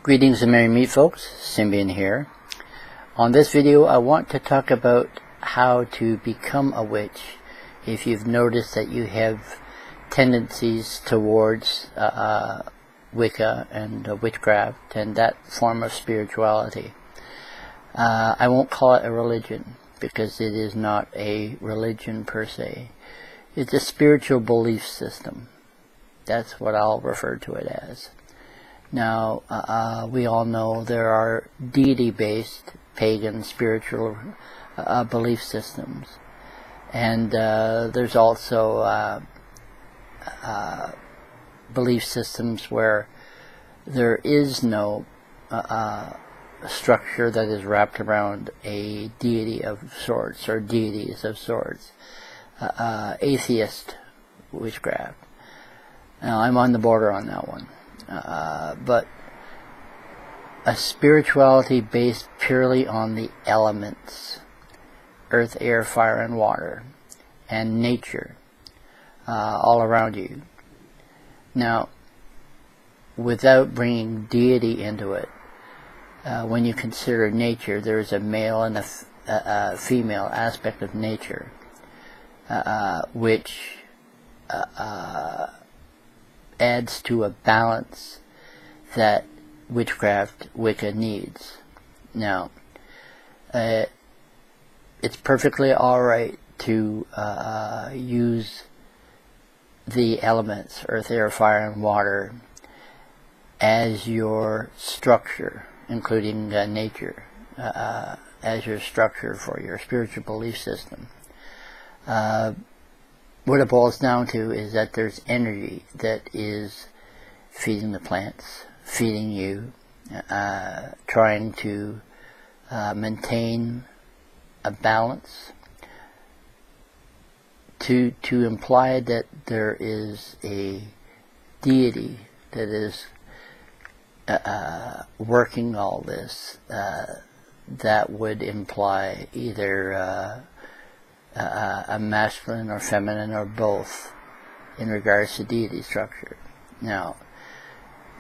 Greetings and merry meet folks, Symbian here. On this video I want to talk about how to become a witch if you've noticed that you have tendencies towards Wicca and witchcraft and that form of spirituality. I won't call it a religion because it is not a religion per se. It's a spiritual belief system. That's what I'll refer to it as. Now, we all know there are deity-based pagan spiritual belief systems, and there's also belief systems where there is no structure that is wrapped around a deity of sorts or deities of sorts. Atheist witchcraft. Now, I'm on the border on that one. But a spirituality based purely on the elements, earth, air, fire, and water, and nature, all around you. Now, without bringing deity into it, when you consider nature, there is a male and a female aspect of nature, which adds to a balance that witchcraft Wicca needs. Now, it's perfectly alright to use the elements, earth, air, fire, and water, as your structure, including nature, as your structure for your spiritual belief system. What it boils down to is that there's energy that is feeding the plants, feeding you, trying to maintain a balance. To imply that there is a deity that is working all this, that would imply either a masculine or feminine or both in regards to deity structure. Now,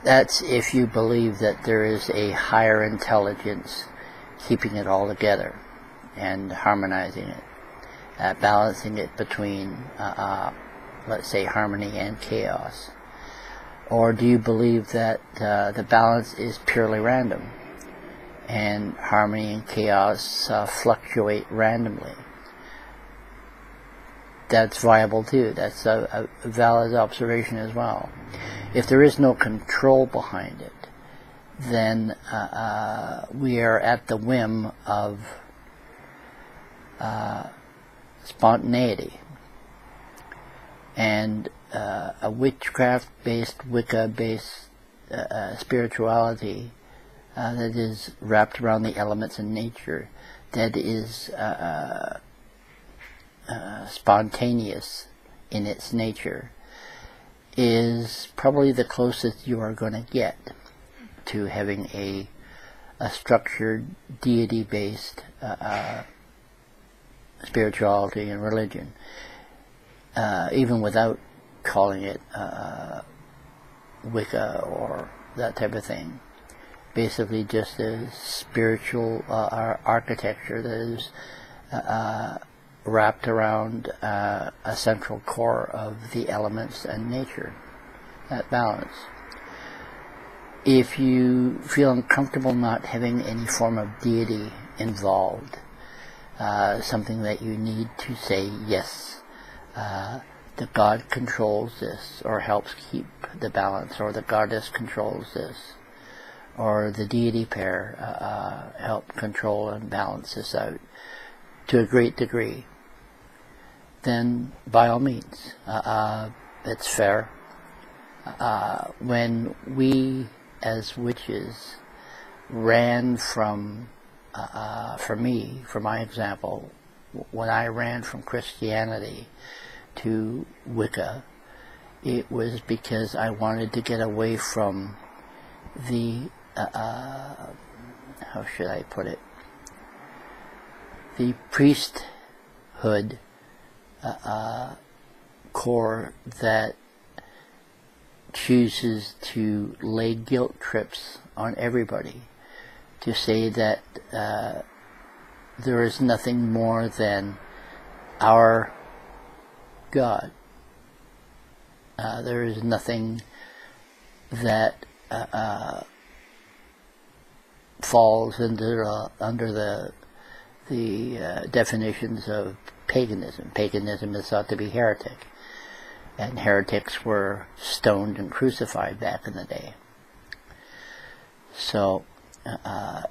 that's if you believe that there is a higher intelligence keeping it all together and harmonizing it, balancing it between, let's say, harmony and chaos. Or do you believe that the balance is purely random and harmony and chaos fluctuate randomly? That's viable too. That's a valid observation as well. If there is no control behind it, then we are at the whim of spontaneity. And a witchcraft-based, Wicca-based spirituality that is wrapped around the elements in nature, that is spontaneous in its nature, is probably the closest you are going to get to having a structured deity-based spirituality and religion, even without calling it Wicca or that type of thing. Basically just a spiritual architecture that is wrapped around a central core of the elements and nature, that balance. If you feel uncomfortable not having any form of deity involved, something that you need to say, yes, the god controls this, or helps keep the balance, or the goddess controls this, or the deity pair help control and balance this out to a great degree, then by all means, it's fair. When we as witches ran from, for me, for my example, when I ran from Christianity to Wicca, it was because I wanted to get away from the, how should I put it, the priesthood core that chooses to lay guilt trips on everybody to say that there is nothing more than our God. There is nothing that falls under the definitions of paganism. Paganism is thought to be heretic, and heretics were stoned and crucified back in the day. So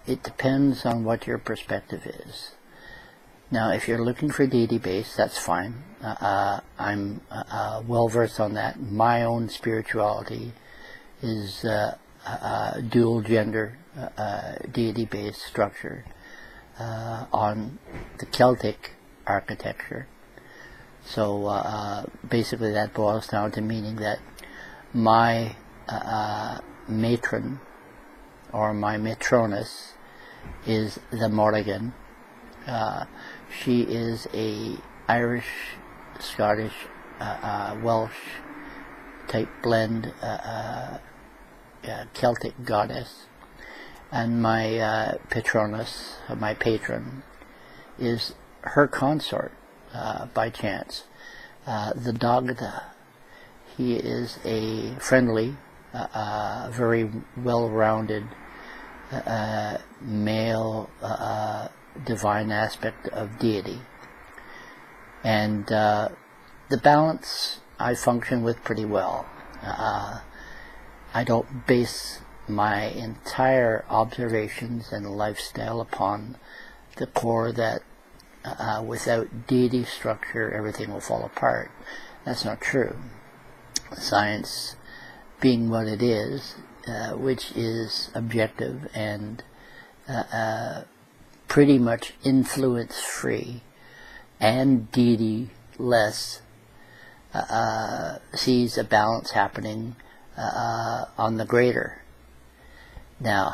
it depends on what your perspective is. Now, if you're looking for deity-based, that's fine. I'm well versed on that. My own spirituality is dual gender deity-based structure on the Celtic architecture. So basically that boils down to meaning that my matron or my matronus is the Morrigan. She is a Irish, Scottish, Welsh type blend Celtic goddess, and my patronus, my patron, is her consort by chance, the Dagda. He is a friendly, very well-rounded male divine aspect of deity, and the balance I function with pretty well. I don't base my entire observations and lifestyle upon the core that without deity structure everything will fall apart. That's not true. Science being what it is, which is objective and pretty much influence-free and deity-less, sees a balance happening on the greater. Now,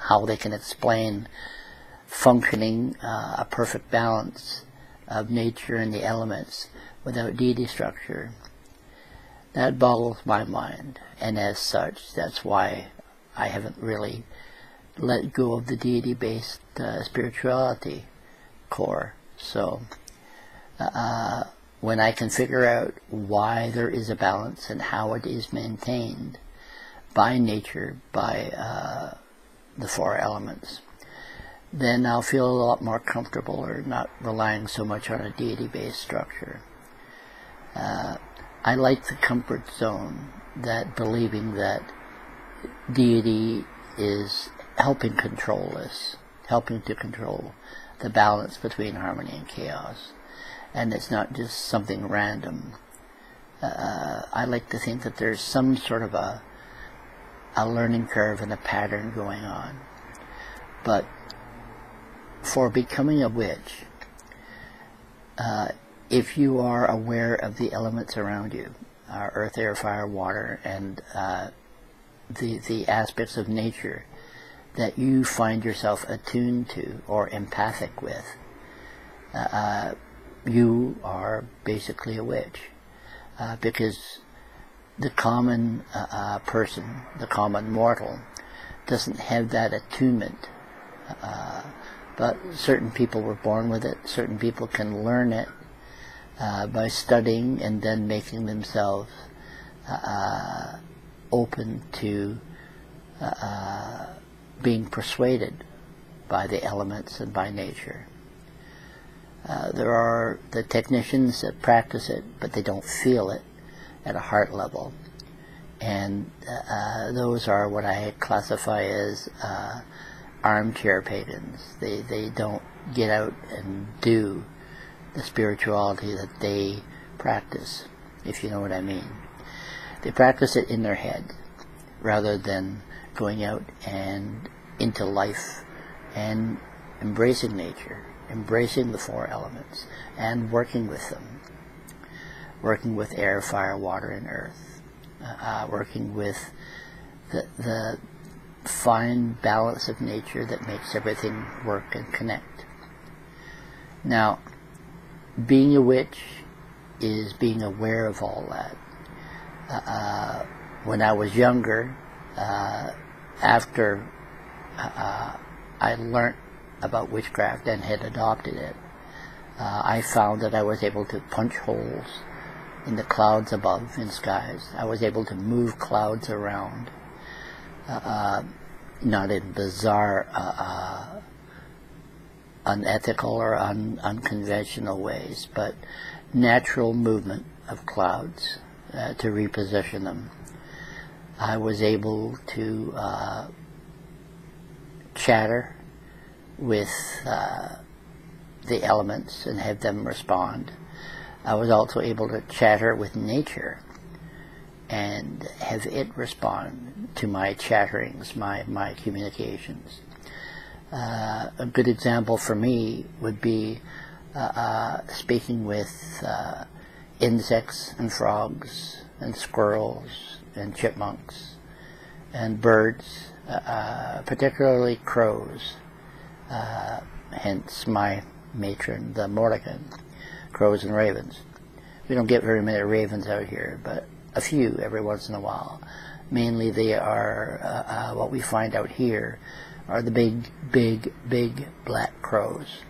how they can explain functioning a perfect balance of nature and the elements without deity structure, that boggles my mind, and as such, that's why I haven't really let go of the deity-based spirituality core. So when I can figure out why there is a balance and how it is maintained by nature, by the four elements, then I'll feel a lot more comfortable, or not relying so much on a deity-based structure. I like the comfort zone, that believing that deity is helping control us, helping to control the balance between harmony and chaos, and it's not just something random. I like to think that there's some sort of a learning curve and a pattern going on. But for becoming a witch, if you are aware of the elements around you, earth, air, fire, water, and the aspects of nature that you find yourself attuned to or empathic with, you are basically a witch, because the common person, the common mortal, doesn't have that attunement. But certain people were born with it. Certain people can learn it by studying and then making themselves open to being persuaded by the elements and by nature. There are the technicians that practice it, but they don't feel it at a heart level. And those are what I classify as armchair pagans. They don't get out and do the spirituality that they practice, if you know what I mean. They practice it in their head rather than going out and into life and embracing nature, embracing the four elements and working with them, working with air, fire, water, and earth, working with the fine balance of nature that makes everything work and connect. Now, being a witch is being aware of all that. When I was younger, after I learnt about witchcraft and had adopted it, I found that I was able to punch holes in the clouds above in skies. I was able to move clouds around, not in bizarre, unethical or unconventional ways, but natural movement of clouds to reposition them. I was able to chatter with the elements and have them respond. I was also able to chatter with nature and have it respond to my chatterings, my communications. A good example for me would be speaking with insects and frogs and squirrels and chipmunks and birds, particularly crows, hence my matron, the Morrigan, crows and ravens. We don't get very many ravens out here, but a few every once in a while. Mainly they are, what we find out here are the big black crows.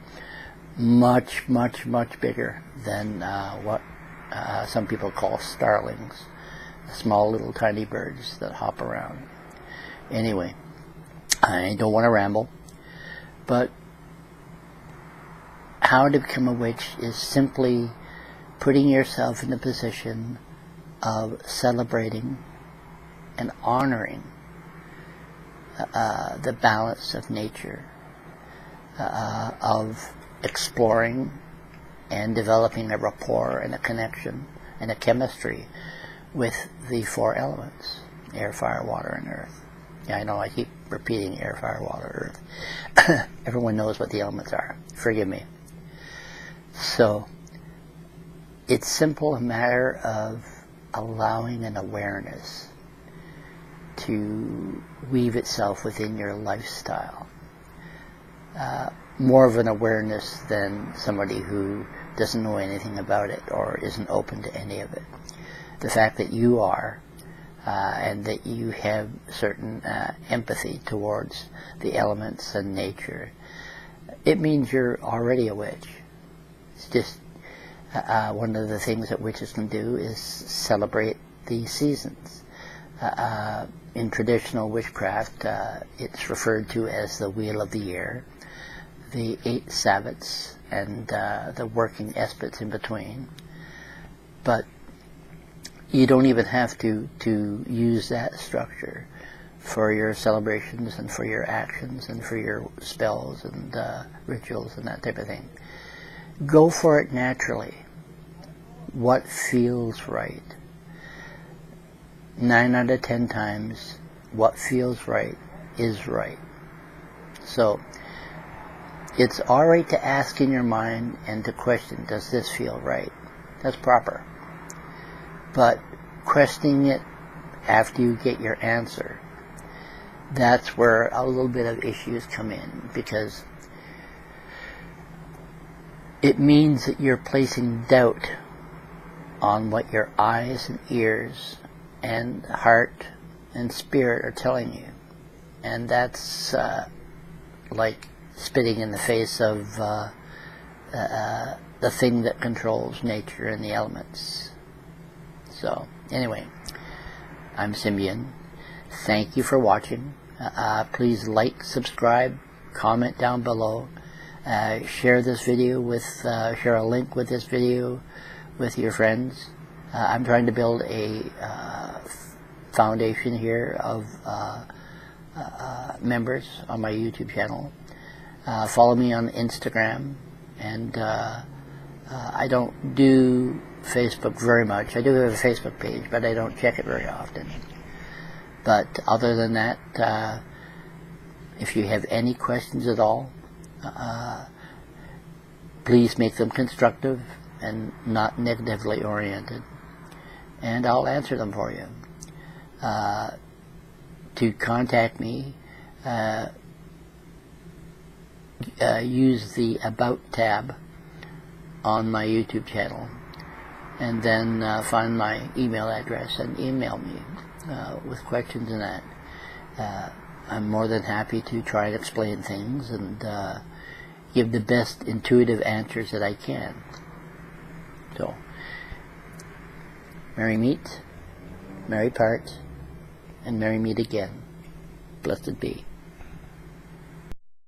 Much bigger than what some people call starlings, small little tiny birds that hop around. Anyway, I don't want to ramble, but how to become a witch is simply putting yourself in the position of celebrating and honoring the balance of nature, of exploring and developing a rapport and a connection and a chemistry with the four elements: air, fire, water, and earth. Yeah, I know I keep repeating air, fire, water, earth. Everyone knows what the elements are. Forgive me. So, it's simple a matter of allowing an awareness to weave itself within your lifestyle. More of an awareness than somebody who doesn't know anything about it or isn't open to any of it. The fact that you are, and that you have certain empathy towards the elements and nature, it means you're already a witch. It's just one of the things that witches can do is celebrate the seasons. In traditional witchcraft, it's referred to as the Wheel of the Year, the 8 Sabbats, and the working esbats in between. But you don't even have to use that structure for your celebrations and for your actions and for your spells and rituals and that type of thing. Go for it naturally. What feels right. 9 out of 10 times, what feels right is right. So, it's alright to ask in your mind and to question, does this feel right? That's proper. But questioning it after you get your answer, that's where a little bit of issues come in, because it means that you're placing doubt on what your eyes and ears and heart and spirit are telling you. And that's like spitting in the face of the thing that controls nature and the elements. So, anyway, I'm Symbian. Thank you for watching. Please like, subscribe, comment down below. Share this video with, share a link with this video with your friends. I'm trying to build a foundation here of members on my YouTube channel. Follow me on Instagram, and I don't do Facebook very much. I do have a Facebook page, but I don't check it very often. But other than that, if you have any questions at all, please make them constructive and not negatively oriented, and I'll answer them for you. To contact me, use the About tab on my YouTube channel, and then find my email address and email me with questions and that. I'm more than happy to try and explain things and give the best intuitive answers that I can. So, merry meet, merry part, and merry meet again. Blessed be.